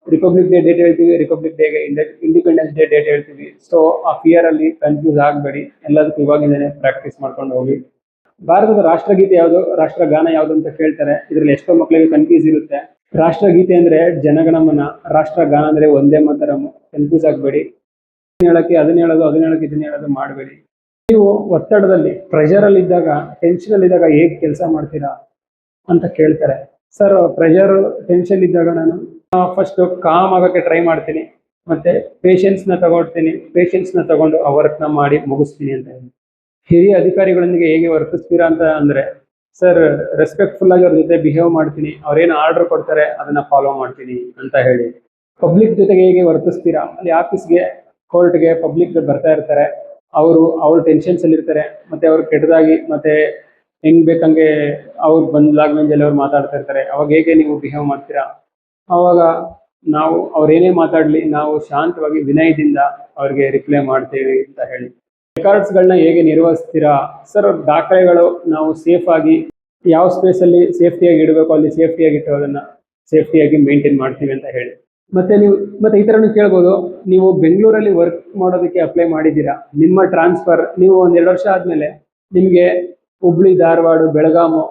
ರಿಪಬ್ಲಿಕ್ ಡೇ ಡೇಟ್ ಹೇಳ್ತೀವಿ, ರಿಪಬ್ಲಿಕ್ ಡೇಗೆ ಇಂಡಿಪೆಂಡೆನ್ಸ್ ಡೇ ಡೇಟ್ ಹೇಳ್ತೀವಿ. ಸೊ ಆ ಫಿಯರ್ ಅಲ್ಲಿ ಕನ್ಫ್ಯೂಸ್ ಆಗಬೇಡಿ, ಎಲ್ಲದಕ್ಕೂ ಇವಾಗಿಂದನೇ ಪ್ರಾಕ್ಟೀಸ್ ಮಾಡ್ಕೊಂಡು ಹೋಗಿ. ಭಾರತದ ರಾಷ್ಟ್ರಗೀತೆ ಯಾವುದು, ರಾಷ್ಟ್ರಗಾನ ಯಾವುದು ಅಂತ ಕೇಳ್ತಾರೆ. ಇದರಲ್ಲಿ ಎಷ್ಟೋ ಮಕ್ಕಳಿಗೆ ಕನ್ಫ್ಯೂಸ್ ಇರುತ್ತೆ. ರಾಷ್ಟ್ರಗೀತೆ ಅಂದ್ರೆ ಜನಗಣಮನ, ರಾಷ್ಟ್ರಗಾನ ಅಂದ್ರೆ ಒಂದೇ ಮಾತರಂ. ಕನ್ಫ್ಯೂಸ್ ಆಗಬೇಡಿ. ಅದನ್ನ ಹೇಳೋದು ಇದನ್ನ ಹೇಳೋದು ಮಾಡಬೇಡಿ. ನೀವು ಒತ್ತಡದಲ್ಲಿ, ಪ್ರೆಷರ್ ಅಲ್ಲಿ ಇದ್ದಾಗ, ಟೆನ್ಷನ್ ಅಲ್ಲಿ ಇದ್ದಾಗ ಹೇಗೆ ಕೆಲಸ ಮಾಡ್ತೀರಾ ಅಂತ ಕೇಳ್ತಾರೆ. ಸರ್, ಪ್ರೆಷರ್, ಟೆನ್ಷನ್ ಇದ್ದಾಗ ನಾನು ಫಸ್ಟ್ ಕಾಮ್ ಆಗಕ್ಕೆ ಟ್ರೈ ಮಾಡ್ತೀನಿ, ಮತ್ತೆ ಪೇಷನ್ಸ್ ನ ತಗೊಂಡು ಆ ವರ್ಕ್ ನ ಮಾಡಿ ಮುಗಿಸ್ತೀನಿ ಅಂತ ಹೇಳಿ. ಹಿರಿಯ ಅಧಿಕಾರಿಗಳೊಂದಿಗೆ ಹೇಗೆ ವರ್ತಿಸ್ತೀರಾ ಅಂತ ಅಂದ್ರೆ, ಸರ್, ರೆಸ್ಪೆಕ್ಟ್ಫುಲ್ ಆಗಿ ಅವ್ರ ಜೊತೆ ಬಿಹೇವ್ ಮಾಡ್ತೀನಿ, ಅವ್ರೇನು ಆರ್ಡರ್ ಕೊಡ್ತಾರೆ ಅದನ್ನ ಫಾಲೋ ಮಾಡ್ತೀನಿ ಅಂತ ಹೇಳಿ. ಪಬ್ಲಿಕ್ ಜೊತೆಗೆ ಹೇಗೆ ವರ್ತಿಸ್ತೀರಾ, ಅಲ್ಲಿ ಆಫೀಸ್ಗೆ, ಕೋರ್ಟ್ಗೆ ಪಬ್ಲಿಕ್ ಬರ್ತಾ ಇರ್ತಾರೆ, ಅವ್ರ ಟೆನ್ಷನ್ಸ್ ಅಲ್ಲಿ ಇರ್ತಾರೆ, ಮತ್ತೆ ಅವ್ರು ಕೆಟ್ಟದಾಗಿ ಮತ್ತೆ ಹೆಂಗ್ ಬೇಕಂಗೆ ಅವ್ರು ಬಂದ್ ಲ್ಯಾಂಗ್ವೇಜ್ ಅಲ್ಲಿ ಅವ್ರು ಮಾತಾಡ್ತಾ ಇರ್ತಾರೆ. ಅವಾಗ ಹೇಗೆ ನೀವು ಬಿಹೇವ್ ಮಾಡ್ತೀರಾ? ಅವಾಗ ನಾವು ಅವ್ರೇನೇ ಮಾತಾಡ್ಲಿ, ನಾವು ಶಾಂತವಾಗಿ ವಿನಯದಿಂದ ಅವ್ರಿಗೆ ರಿಪ್ಲೈ ಮಾಡ್ತೀವಿ ಅಂತ ಹೇಳಿ. ರೆಕಾರ್ಡ್ಸ್ ಗಳನ್ನ ಹೇಗೆ ನಿರ್ವಹಿಸ್ತೀರಾ? ಸರ್, ದಾಖಲೆಗಳು ನಾವು ಸೇಫ್ ಆಗಿ ಯಾವ ಸ್ಪೇಸ್ ಅಲ್ಲಿ ಸೇಫ್ಟಿಯಾಗಿ ಇಡಬೇಕು ಅಲ್ಲಿ ಸೇಫ್ಟಿಯಾಗಿ ಇಟ್ಟು ಅದನ್ನ ಸೇಫ್ಟಿಯಾಗಿ ಮೇಂಟೈನ್ ಮಾಡ್ತೀವಿ ಅಂತ ಹೇಳಿ. ಮತ್ತೆ ಈ ತರ ಕೇಳ್ಬೋದು, ನೀವು ಬೆಂಗಳೂರಲ್ಲಿ ವರ್ಕ್ ಮಾಡೋದಕ್ಕೆ ಅಪ್ಲೈ ಮಾಡಿದ್ದೀರಾ, ನಿಮ್ಮ ಟ್ರಾನ್ಸ್ಫರ್ ನೀವು 1-2 ವರ್ಷ ಆದ್ಮೇಲೆ ನಿಮ್ಗೆ ಹುಬ್ಳಿ, ಧಾರವಾಡ, ಬೆಳಗಾಮು,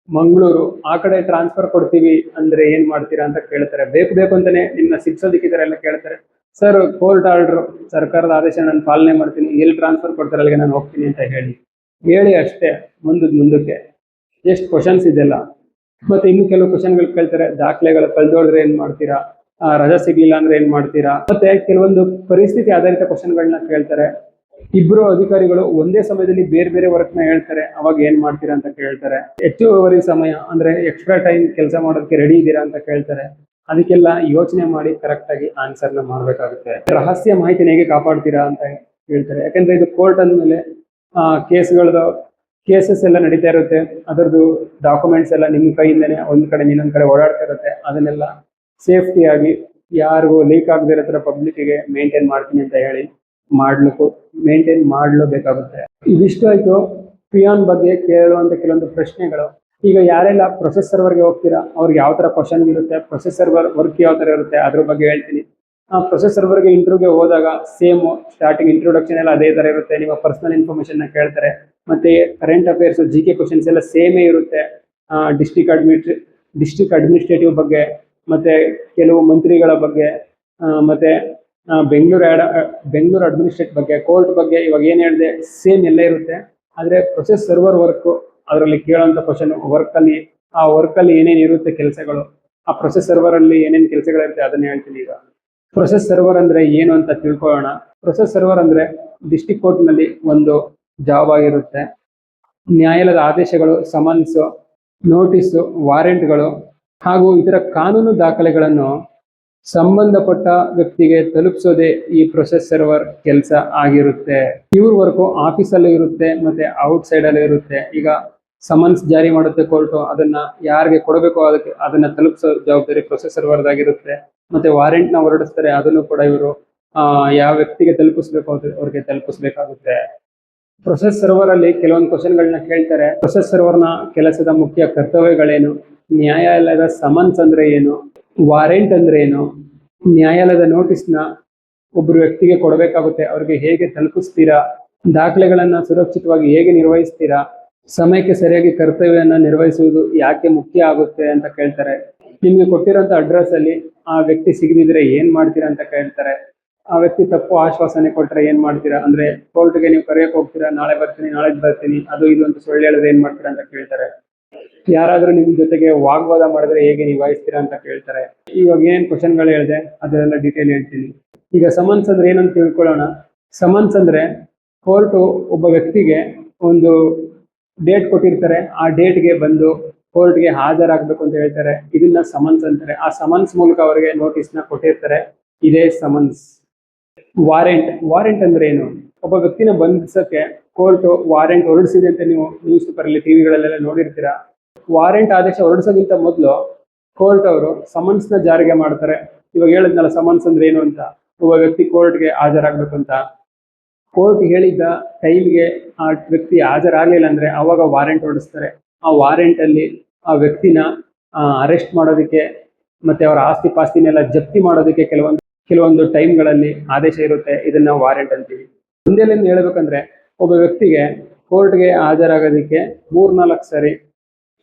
ಮಂಗಳೂರು ಆ ಕಡೆ ಟ್ರಾನ್ಸ್ಫರ್ ಕೊಡ್ತೀವಿ ಅಂದ್ರೆ ಏನ್ ಮಾಡ್ತೀರಾ ಅಂತ ಕೇಳ್ತಾರೆ. ಬೇಕು ಅಂತಾನೆ ನಿಮ್ನ ಶಿಕ್ಷೋದಕ್ಕೆ ಎಲ್ಲ ಕೇಳ್ತಾರೆ. ಸರ್, ಕೋರ್ಟ್ ಆರ್ಡರ್, ಸರ್ಕಾರದ ಆದೇಶ ನಾನು ಪಾಲನೆ ಮಾಡ್ತೀನಿ, ಎಲ್ಲಿ ಟ್ರಾನ್ಸ್ಫರ್ ಕೊಡ್ತಾರೆ ಅಲ್ಲಿಗೆ ನಾನು ಹೋಗ್ತೀನಿ ಅಂತ ಹೇಳಿ ಅಷ್ಟೇ. ಮುಂದಕ್ಕೆ ಎಷ್ಟು ಕ್ವಶನ್ಸ್ ಇದೆಲ್ಲ. ಮತ್ತೆ ಇನ್ನು ಕೆಲವು ಕ್ವಶನ್ಗಳು ಕೇಳ್ತಾರೆ. ದಾಖಲೆಗಳು ಕಳ್ದೋದ್ರೆ ಏನ್ ಮಾಡ್ತೀರಾ, ರಜಾ ಸಿಗ್ಲಿಲ್ಲ ಅಂದ್ರೆ ಏನ್ ಮಾಡ್ತೀರಾ, ಮತ್ತೆ ಕೆಲವೊಂದು ಪರಿಸ್ಥಿತಿ ಆಧಾರಿತ ಕ್ವಶನ್ಗಳನ್ನ ಕೇಳ್ತಾರೆ. ಇಬ್ರು ಅಧಿಕಾರಿಗಳು ಒಂದೇ ಸಮಯದಲ್ಲಿ ಬೇರೆ ವರ್ಕ್ ನ ಹೇಳ್ತಾರೆ, ಅವಾಗ ಏನ್ ಮಾಡ್ತೀರಾ ಅಂತ ಕೇಳ್ತಾರೆ. ಹೆಚ್ಚುವರಿ ಸಮಯ ಅಂದ್ರೆ ಎಕ್ಸ್ಟ್ರಾ ಟೈಮ್ ಕೆಲಸ ಮಾಡೋದಕ್ಕೆ ರೆಡಿ ಇದ್ದೀರಾ ಅಂತ ಕೇಳ್ತಾರೆ. ಅದಕ್ಕೆಲ್ಲ ಯೋಚನೆ ಮಾಡಿ ಕರೆಕ್ಟ್ ಆಗಿ ಆನ್ಸರ್ ನ ಮಾಡ್ಬೇಕಾಗುತ್ತೆ. ರಹಸ್ಯ ಮಾಹಿತಿನ ಹೇಗೆ ಕಾಪಾಡ್ತೀರಾ ಅಂತ ಹೇಳ್ತಾರೆ. ಯಾಕಂದ್ರೆ ಇದು ಕೋರ್ಟ್ ಅಂದ್ಮೇಲೆ ಕೇಸಸ್ ಎಲ್ಲ ನಡೀತಾ ಇರುತ್ತೆ, ಅದರದ್ದು ಡಾಕ್ಯುಮೆಂಟ್ಸ್ ಎಲ್ಲ ನಿಮ್ ಕೈಯಿಂದನೇ ಒಂದ್ ಕಡೆ ಇನ್ನೊಂದ್ ಕಡೆ ಓಡಾಡ್ತಾ ಇರುತ್ತೆ. ಅದನ್ನೆಲ್ಲ ಸೇಫ್ಟಿಯಾಗಿ ಯಾರಿಗೂ ಲೀಕ್ ಆಗದಿರೋ ತರ ಪಬ್ಲಿಕ್ಗೆ ಮೇಂಟೈನ್ ಮಾಡ್ತೀನಿ ಅಂತ ಹೇಳಿ ಮೇಂಟೈನ್ ಮಾಡಲೇಬೇಕಾಗುತ್ತೆ. ಇದಿಷ್ಟು ಆಯ್ತು ಪಿಯಾನ್ ಬಗ್ಗೆ ಕೇಳುವಂತ ಕೆಲವೊಂದು ಪ್ರಶ್ನೆಗಳು. ಈಗ ಯಾರೆಲ್ಲ ಪ್ರೊಸೆಸ್ ಸರ್ವರ್ಗೆ ಹೋಗ್ತೀರಾ ಅವ್ರಿಗೆ ಯಾವ ತರ ಕ್ವಶನ್ ಇರುತ್ತೆ, ಪ್ರೊಸೆಸ್ ಸರ್ವರ್ ವರ್ಕ್ ಯಾವ ತರ ಇರುತ್ತೆ ಅದ್ರ ಬಗ್ಗೆ ಹೇಳ್ತೀನಿ. ಪ್ರೊಸೆಸ್ ಸರ್ವರ್ಗೆ ಇಂಟರ್ವ್ಯೂಗೆ ಹೋದಾಗ ಸೇಮ್ ಸ್ಟಾರ್ಟಿಂಗ್ ಇಂಟ್ರೊಡಕ್ಷನ್ ಎಲ್ಲ ಅದೇ ತರ ಇರುತ್ತೆ. ನಿಮ್ಮ ಪರ್ಸನಲ್ ಇನ್ಫಾರ್ಮೇಶನ್ ನ ಕೇಳ್ತಾರೆ, ಮತ್ತೆ ಕರೆಂಟ್ ಅಫೇರ್ಸ್, GK ಕ್ವಶನ್ಸ್ ಎಲ್ಲ ಸೇಮೇ ಇರುತ್ತೆ. ಡಿಸ್ಟ್ರಿಕ್ಟ್ ಅಡ್ಮಿನಿಸ್ಟ್ರೇಟಿವ್ ಬಗ್ಗೆ, ಮತ್ತೆ ಕೆಲವು ಮಂತ್ರಿಗಳ ಬಗ್ಗೆ, ಮತ್ತೆ ಬೆಂಗಳೂರು ಅಡ್ಮಿನಿಸ್ಟ್ರೇಟ್ ಬಗ್ಗೆ, ಕೋರ್ಟ್ ಬಗ್ಗೆ, ಇವಾಗ ಏನ್ ಹೇಳಿದೆ ಸೇಮ್ ಎಲ್ಲ ಇರುತ್ತೆ. ಆದ್ರೆ ಪ್ರೊಸೆಸ್ ಸರ್ವರ್ ವರ್ಕ್ ಅದರಲ್ಲಿ ಕೇಳುವಂತ ಕ್ವಶನ್ ವರ್ಕ್ ಅಲ್ಲಿ ಏನೇನು ಇರುತ್ತೆ ಕೆಲಸಗಳು, ಆ ಪ್ರೊಸೆಸ್ ಸರ್ವರ್ ಅಲ್ಲಿ ಏನೇನು ಕೆಲಸಗಳಿರುತ್ತೆ ಅದನ್ನ ಹೇಳ್ತೀನಿ. ಈಗ ಪ್ರೊಸೆಸ್ ಸರ್ವರ್ ಅಂದ್ರೆ ಏನು ಅಂತ ತಿಳ್ಕೊಳ್ಳೋಣ. ಪ್ರೊಸೆಸ್ ಸರ್ವರ್ ಅಂದ್ರೆ ಡಿಸ್ಟ್ರಿಕ್ಟ್ ಕೋರ್ಟ್ ನಲ್ಲಿ ಒಂದು ಜಾಬ್ ಆಗಿರುತ್ತೆ. ನ್ಯಾಯಾಲಯದ ಆದೇಶಗಳು, ಸಮನ್ಸ್, ನೋಟಿಸ್, ವಾರೆಂಟ್ಗಳು ಹಾಗೂ ಇತರ ಕಾನೂನು ದಾಖಲೆಗಳನ್ನು ಸಂಬಂಧಪಟ್ಟ ವ್ಯಕ್ತಿಗೆ ತಲುಪಿಸೋದೇ ಈ ಪ್ರೊಸೆಸ್ ಸರ್ವರ್ ಕೆಲಸ ಆಗಿರುತ್ತೆ. ಇವ್ರ ವರ್ಕು ಆಫೀಸಲ್ಲೂ ಇರುತ್ತೆ ಮತ್ತೆ ಔಟ್ ಸೈಡ್ ಅಲ್ಲೂ ಇರುತ್ತೆ. ಈಗ ಸಮನ್ಸ್ ಜಾರಿ ಮಾಡುತ್ತೆ ಕೋರ್ಟು, ಅದನ್ನ ಯಾರಿಗೆ ಕೊಡಬೇಕು ಅದನ್ನ ತಲುಪಿಸೋ ಜವಾಬ್ದಾರಿ ಪ್ರೊಸೆಸ್ ಸರ್ವರ್ ಆಗಿರುತ್ತೆ. ಮತ್ತೆ ವಾರೆಂಟ್ ನ ಹೊರಡಿಸ್ತಾರೆ, ಅದನ್ನು ಕೂಡ ಇವರು ಯಾವ ವ್ಯಕ್ತಿಗೆ ತಲುಪಿಸ್ಬೇಕು ಅವ್ರಿಗೆ ತಲುಪಿಸ್ಬೇಕಾಗುತ್ತೆ. ಪ್ರೊಸೆಸ್ ಸರ್ವರ್ ಅಲ್ಲಿ ಕೆಲವೊಂದು ಕ್ವಶನ್ಗಳನ್ನ ಕೇಳ್ತಾರೆ. ಪ್ರೊಸೆಸ್ ಸರ್ವರ್ ನ ಕೆಲಸದ ಮುಖ್ಯ ಕರ್ತವ್ಯಗಳೇನು, ನ್ಯಾಯಾಲಯದ ಸಮನ್ಸ್ ಅಂದ್ರೆ ಏನು, ವಾರೆಂಟ್ ಅಂದ್ರೆ ಏನು, ನ್ಯಾಯಾಲಯದ ನೋಟಿಸ್ ನ ಒಬ್ಬರು ವ್ಯಕ್ತಿಗೆ ಕೊಡಬೇಕಾಗುತ್ತೆ, ಅವ್ರಿಗೆ ಹೇಗೆ ತಲುಪಿಸ್ತೀರಾ, ದಾಖಲೆಗಳನ್ನ ಸುರಕ್ಷಿತವಾಗಿ ಹೇಗೆ ನಿರ್ವಹಿಸ್ತೀರಾ, ಸಮಯಕ್ಕೆ ಸರಿಯಾಗಿ ಕರ್ತವ್ಯನ ನಿರ್ವಹಿಸುವುದು ಯಾಕೆ ಮುಖ್ಯ ಆಗುತ್ತೆ ಅಂತ ಕೇಳ್ತಾರೆ. ನಿಮ್ಗೆ ಕೊಟ್ಟಿರೋಂಥ ಅಡ್ರೆಸ್ ಅಲ್ಲಿ ಆ ವ್ಯಕ್ತಿ ಸಿಗದಿದ್ರೆ ಏನ್ ಮಾಡ್ತೀರಾ ಅಂತ ಕೇಳ್ತಾರೆ. ಆ ವ್ಯಕ್ತಿ ತಪ್ಪು ಆಶ್ವಾಸನೆ ಕೊಟ್ರೆ ಏನ್ ಮಾಡ್ತೀರಾ, ಅಂದ್ರೆ ಕೋರ್ಟ್ಗೆ ನೀವು ಕರೆಯಕ್ ಹೋಗ್ತೀರಾ, ನಾಳೆ ಬರ್ತೀನಿ ನಾಳೆ ಬರ್ತೀನಿ ಅದು ಇದು ಅಂತ ಸುಳ್ಳು ಹೇಳಿದ್ರೆ ಏನ್ ಮಾಡ್ತೀರಾ ಅಂತ ಕೇಳ್ತಾರೆ. ಯಾರಾದ್ರೂ ನಿಮ್ ಜೊತೆಗೆ ವಾಗ್ವಾದ ಮಾಡಿದ್ರೆ ಹೇಗೆ ನಿಭಾಯಿಸ್ತೀರಾ ಅಂತ ಕೇಳ್ತಾರೆ. ಇವಾಗ ಏನ್ ಕ್ವಶನ್ಗಳು ಹೇಳಿದೆ ಅದೆಲ್ಲ ಡೀಟೇಲ್ ಹೇಳ್ತೀನಿ. ಈಗ ಸಮನ್ಸ್ ಅಂದ್ರೆ ಏನಂತ ತಿಳ್ಕೊಳ್ಳೋಣ. ಸಮನ್ಸ್ ಅಂದ್ರೆ ಕೋರ್ಟ್ ಒಬ್ಬ ವ್ಯಕ್ತಿಗೆ ಒಂದು ಡೇಟ್ ಕೊಟ್ಟಿರ್ತಾರೆ, ಆ ಡೇಟ್ಗೆ ಬಂದು ಕೋರ್ಟ್ಗೆ ಹಾಜರಾಗಬೇಕು ಅಂತ ಹೇಳ್ತಾರೆ. ಇದನ್ನ ಸಮನ್ಸ್ ಅಂತಾರೆ. ಆ ಸಮನ್ಸ್ ಮೂಲಕ ಅವರಿಗೆ ನೋಟಿಸ್ ನ ಕೊಟ್ಟಿರ್ತಾರೆ. ಇದೇ ಸಮನ್ಸ್. ವಾರೆಂಟ್ ಅಂದ್ರೆ ಏನು? ಒಬ್ಬ ವ್ಯಕ್ತಿನ ಬಂಧಿಸಕ್ಕೆ ಕೋರ್ಟ್ ವಾರೆಂಟ್ ಹೊರಡಿಸಿದೆ ಅಂತ ನೀವು ನ್ಯೂಸ್ ಪೇಪರ್ ಅಲ್ಲಿ ಟಿವಿಗಳಲ್ಲೆಲ್ಲ ನೋಡಿರ್ತೀರಾ. ವಾರೆಂಟ್ ಆದೇಶ ಹೊರಡಿಸೋಕ್ಕಿಂತ ಮೊದಲು ಕೋರ್ಟ್ ಅವರು ಸಮನ್ಸ್ ನ ಜಾರಿಗೆ ಮಾಡ್ತಾರೆ. ಇವಾಗ ಹೇಳಿದ್ನಲ್ಲ ಸಮನ್ಸ್ ಅಂದ್ರೆ ಏನು ಅಂತ. ಒಬ್ಬ ವ್ಯಕ್ತಿ ಕೋರ್ಟ್ಗೆ ಹಾಜರಾಗಬೇಕು ಅಂತ ಕೋರ್ಟ್ ಹೇಳಿದ್ದ ಟೈಮ್ಗೆ ಆ ವ್ಯಕ್ತಿ ಹಾಜರಾಗಲಿಲ್ಲ ಅಂದ್ರೆ ಅವಾಗ ವಾರೆಂಟ್ ಹೊರಡಿಸ್ತಾರೆ. ಆ ವಾರೆಂಟ್ ಅಲ್ಲಿ ಆ ವ್ಯಕ್ತಿನ ಅರೆಸ್ಟ್ ಮಾಡೋದಕ್ಕೆ ಮತ್ತೆ ಅವರ ಆಸ್ತಿ ಪಾಸ್ತಿನೆಲ್ಲ ಜಪ್ತಿ ಮಾಡೋದಕ್ಕೆ ಕೆಲವೊಂದು ಟೈಮ್ಗಳಲ್ಲಿ ಆದೇಶ ಇರುತ್ತೆ. ಇದನ್ನ ವಾರೆಂಟ್ ಅಂತೀವಿ. ಮುಂದೆಲಿಂದ ಹೇಳ್ಬೇಕಂದ್ರೆ ಒಬ್ಬ ವ್ಯಕ್ತಿಗೆ ಕೋರ್ಟ್ಗೆ ಹಾಜರಾಗೋದಕ್ಕೆ 3-4 ಸರಿ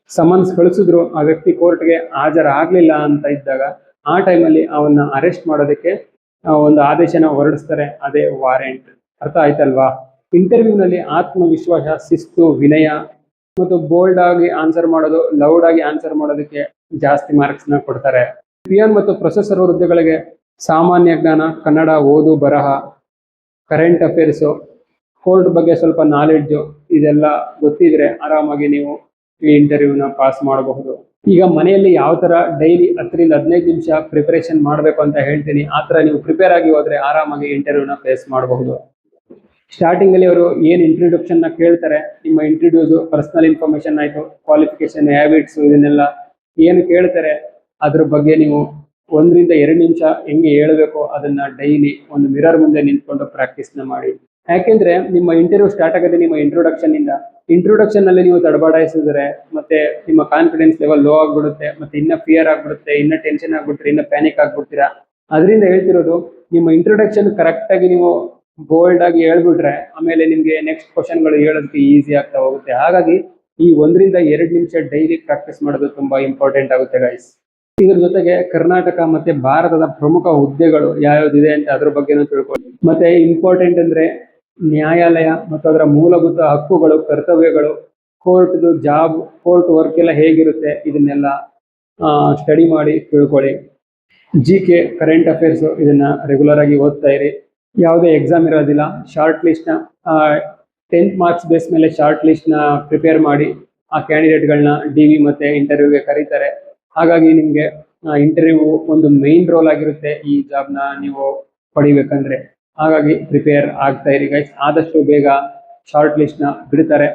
ಸಮನ್ಸ್ ಕಳಿಸಿದ್ರು, ಆ ವ್ಯಕ್ತಿ ಕೋರ್ಟ್ಗೆ ಹಾಜರಾಗ್ಲಿಲ್ಲ ಅಂತ ಇದ್ದಾಗ ಆ ಟೈಮಲ್ಲಿ ಅವನ್ನ ಅರೆಸ್ಟ್ ಮಾಡೋದಕ್ಕೆ ಒಂದು ಆದೇಶನ ಹೊರಡಿಸ್ತಾರೆ. ಅದೇ ವಾರೆಂಟ್. ಅರ್ಥ ಆಯ್ತಲ್ವಾ? ಇಂಟರ್ವ್ಯೂನಲ್ಲಿ ಆತ್ಮವಿಶ್ವಾಸ, ಶಿಸ್ತು, ವಿನಯ ಮತ್ತು ಬೋಲ್ಡ್ ಆಗಿ ಆನ್ಸರ್ ಮಾಡೋದು, ಲೌಡ್ ಆಗಿ ಆನ್ಸರ್ ಮಾಡೋದಕ್ಕೆ ಜಾಸ್ತಿ ಮಾರ್ಕ್ಸ್ ನ ಕೊಡ್ತಾರೆ. ಪಿಯನ್ ಮತ್ತು ಪ್ರೊಸೆಸರ್ ಹುದ್ದೆಗಳಿಗೆ ಸಾಮಾನ್ಯ ಜ್ಞಾನ, ಕನ್ನಡ ಓದು ಬರಹ, ಕರೆಂಟ್ ಅಫೇರ್ಸು, ಕೋರ್ಟ್ ಬಗ್ಗೆ ಸ್ವಲ್ಪ ನಾಲೆಡ್ಜು ಇದೆಲ್ಲ ಗೊತ್ತಿದ್ರೆ ಆರಾಮಾಗಿ ನೀವು ಈ ಇಂಟರ್ವ್ಯೂನ ಪಾಸ್ ಮಾಡಬಹುದು. ಈಗ ಮನೆಯಲ್ಲಿ ಯಾವ ತರ ಡೈಲಿ 10-15 ನಿಮಿಷ ಪ್ರಿಪರೇಷನ್ ಮಾಡಬೇಕು ಅಂತ ಹೇಳ್ತೀನಿ. ಆ ತರ ನೀವು ಪ್ರಿಪೇರ್ ಆಗಿ ಹೋದ್ರೆ ಆರಾಮಾಗಿ ಇಂಟರ್ವ್ಯೂನ ಫೇಸ್ ಮಾಡಬಹುದು. ಸ್ಟಾರ್ಟಿಂಗ್ ಅಲ್ಲಿ ಅವರು ಏನ್ ಇಂಟ್ರೊಡಕ್ಷನ್ ನ ಕೇಳ್ತಾರೆ, ನಿಮ್ಮ ಇಂಟ್ರೊಡ್ಯೂಸ್, ಪರ್ಸನಲ್ ಇನ್ಫಾರ್ಮೇಶನ್ ಆಯ್ತು, ಕ್ವಾಲಿಫಿಕೇಶನ್, ಹ್ಯಾಬಿಟ್ಸ್ ಇದನ್ನೆಲ್ಲ ಏನು ಕೇಳ್ತಾರೆ ಅದ್ರ ಬಗ್ಗೆ ನೀವು 1-2 ನಿಮಿಷ ಹೆಂಗೆ ಹೇಳ್ಬೇಕು ಅದನ್ನ ಡೈಲಿ ಒಂದು ಮಿರರ್ ಮುಂದೆ ನಿಂತ್ಕೊಂಡು ಪ್ರಾಕ್ಟೀಸ್ ನ ಮಾಡಿ. ಯಾಕೆಂದ್ರೆ ನಿಮ್ಮ ಇಂಟರ್ವ್ಯೂ ಸ್ಟಾರ್ಟ್ ಆಗೋದೇ ನಿಮ್ಮ ಇಂಟ್ರೊಡಕ್ಷನ್ ಇಂದ. ಇಂಟ್ರೊಡಕ್ಷನ್ ಅಲ್ಲಿ ನೀವು ತಡಬಾಯಿಸಿದ್ರೆ ಮತ್ತೆ ನಿಮ್ಮ ಕಾನ್ಫಿಡೆನ್ಸ್ ಲೆವೆಲ್ ಲೋ ಆಗ್ಬಿಡುತ್ತೆ, ಮತ್ತೆ ಇನ್ನ ಫಿಯರ್ ಆಗ್ಬಿಡುತ್ತೆ, ಇನ್ನ ಟೆನ್ಷನ್ ಆಗ್ಬಿಡ್ತೀರಾ, ಇನ್ನ ಪ್ಯಾನಿಕ್ ಆಗ್ಬಿಡ್ತೀರಾ. ಅದರಿಂದ ಹೇಳ್ತಿರೋದು ನಿಮ್ಮ ಇಂಟ್ರೊಡಕ್ಷನ್ ಕರೆಕ್ಟ್ ಆಗಿ ನೀವು ಬೋಲ್ಡ್ ಆಗಿ ಹೇಳ್ಬಿಟ್ರೆ ಆಮೇಲೆ ನಿಮ್ಗೆ ನೆಕ್ಸ್ಟ್ ಕ್ವಶನ್ಗಳು ಹೇಳೋದಕ್ಕೆ ಈಸಿ ಆಗ್ತಾ ಹೋಗುತ್ತೆ. ಹಾಗಾಗಿ ಈ 1-2 ನಿಮಿಷ ಡೈಲಿ ಪ್ರಾಕ್ಟೀಸ್ ಮಾಡೋದು ತುಂಬಾ ಇಂಪಾರ್ಟೆಂಟ್ ಆಗುತ್ತೆ ಗೈಸ್. ಇದ್ರ ಜೊತೆಗೆ ಕರ್ನಾಟಕ ಮತ್ತೆ ಭಾರತದ ಪ್ರಮುಖ ಹುದ್ದೆಗಳು ಯಾವ್ಯಾವ್ದಿದೆ ಅಂತ ಅದ್ರ ಬಗ್ಗೆನೂ ತಿಳ್ಕೊಳ್ಳಿ. ಮತ್ತೆ ಇಂಪಾರ್ಟೆಂಟ್ ಅಂದ್ರೆ ನ್ಯಾಯಾಲಯ ಮತ್ತು ಅದರ ಮೂಲಭೂತ ಹಕ್ಕುಗಳು, ಕರ್ತವ್ಯಗಳು, ಕೋರ್ಟ್ ಜಾಬ್, ಕೋರ್ಟ್ ವರ್ಕ್ ಎಲ್ಲ ಹೇಗಿರುತ್ತೆ ಇದನ್ನೆಲ್ಲ ಸ್ಟಡಿ ಮಾಡಿ ತಿಳ್ಕೊಳ್ಳಿ. GK, ಕರೆಂಟ್ ಅಫೇರ್ಸ್ ಇದನ್ನ ರೆಗ್ಯುಲರ್ ಆಗಿ ಓದ್ತಾ ಇರಿ. ಯಾವುದೇ ಎಕ್ಸಾಮ್ ಇರೋದಿಲ್ಲ. ಶಾರ್ಟ್ ಲಿಸ್ಟ್ ನ 10th ಮಾರ್ಕ್ಸ್ ಬೇಸ್ ಮೇಲೆ ಶಾರ್ಟ್ ಲಿಸ್ಟ್ ನ ಪ್ರಿಪೇರ್ ಮಾಡಿ ಆ ಕ್ಯಾಂಡಿಡೇಟ್ಗಳನ್ನ DV ಮತ್ತೆ ಇಂಟರ್ವ್ಯೂಗೆ ಕರೀತಾರೆ. ಹಾಗಾಗಿ ನಿಮ್ಗೆ ಇಂಟರ್ವ್ಯೂ ಒಂದು ಮೈನ್ ರೋಲ್ ಆಗಿರುತ್ತೆ ಈ ಜಾಬ್ನ ನೀವು ಪಡಿಬೇಕಂದ್ರೆ. ಹಾಗಾಗಿ ಪ್ರಿಪೇರ್ ಆಗ್ತಾ ಇರಿ ಗೈಸ್. ಆದಷ್ಟು ಬೇಗ ಶಾರ್ಟ್ ಲಿಸ್ಟ್ ನ ಬಿಡ್ತಾರೆ.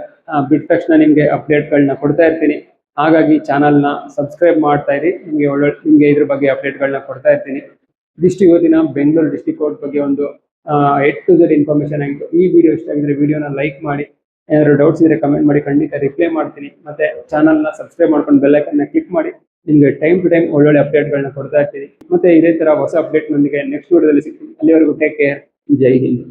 ಬಿಟ್ಟ ತಕ್ಷಣ ನಿಮ್ಗೆ ಅಪ್ಡೇಟ್ಗಳನ್ನ ಕೊಡ್ತಾ ಇರ್ತೀನಿ. ಹಾಗಾಗಿ ಚಾನಲ್ನ ಸಬ್ಸ್ಕ್ರೈಬ್ ಮಾಡ್ತಾ ಇರಿ. ನಿಮ್ಗೆ ಇದ್ರ ಬಗ್ಗೆ ಅಪ್ಡೇಟ್ಗಳನ್ನ ಕೊಡ್ತಾ ಇರ್ತೀನಿ. ಇದಿಷ್ಟು ಇವತ್ತಿನ ಬೆಂಗಳೂರು ಡಿಸ್ಟ್ರಿಕ್ಟ್ ಕೋರ್ಟ್ ಬಗ್ಗೆ ಒಂದು A to Z ಇನ್ಫಾರ್ಮೇಶನ್ ಆಗಿತ್ತು. ಈ ವಿಡಿಯೋ ಇಷ್ಟ ಆಗಿದ್ರೆ ವಿಡಿಯೋನ ಲೈಕ್ ಮಾಡಿ. ಏನಾದ್ರು ಡೌಟ್ಸ್ ಇದ್ರೆ ಕಮೆಂಟ್ ಮಾಡಿ, ಖಂಡಿತ ರಿಪ್ಲೈ ಮಾಡ್ತೀನಿ. ಮತ್ತೆ ಚಾನಲ್ನ ಸಬ್ಸ್ಕ್ರೈಬ್ ಮಾಡ್ಕೊಂಡು ಬೆಲ್ ಐಕನ್ ನ ಕ್ಲಿಕ್ ಮಾಡಿ. ನಿಮ್ಗೆ ಟೈಮ್ ಟು ಟೈಮ್ ಒಳ್ಳೊಳ್ಳೆ ಅಪ್ಡೇಟ್ಗಳನ್ನ ಕೊಡ್ತಾ ಇರ್ತೀನಿ. ಮತ್ತೆ ಇದೇ ತರ ಹೊಸ ಅಪ್ಡೇಟ್ ನೊಂದಿಗೆ ನೆಕ್ಸ್ಟ್ ವಿಡಿಯೋದಲ್ಲಿ ಸಿಗ್ತೀನಿ. ಅಲ್ಲಿವರೆಗೂ ಟೇಕ್ ಕೇರ್. ಜೈ ಹಿಂದ್.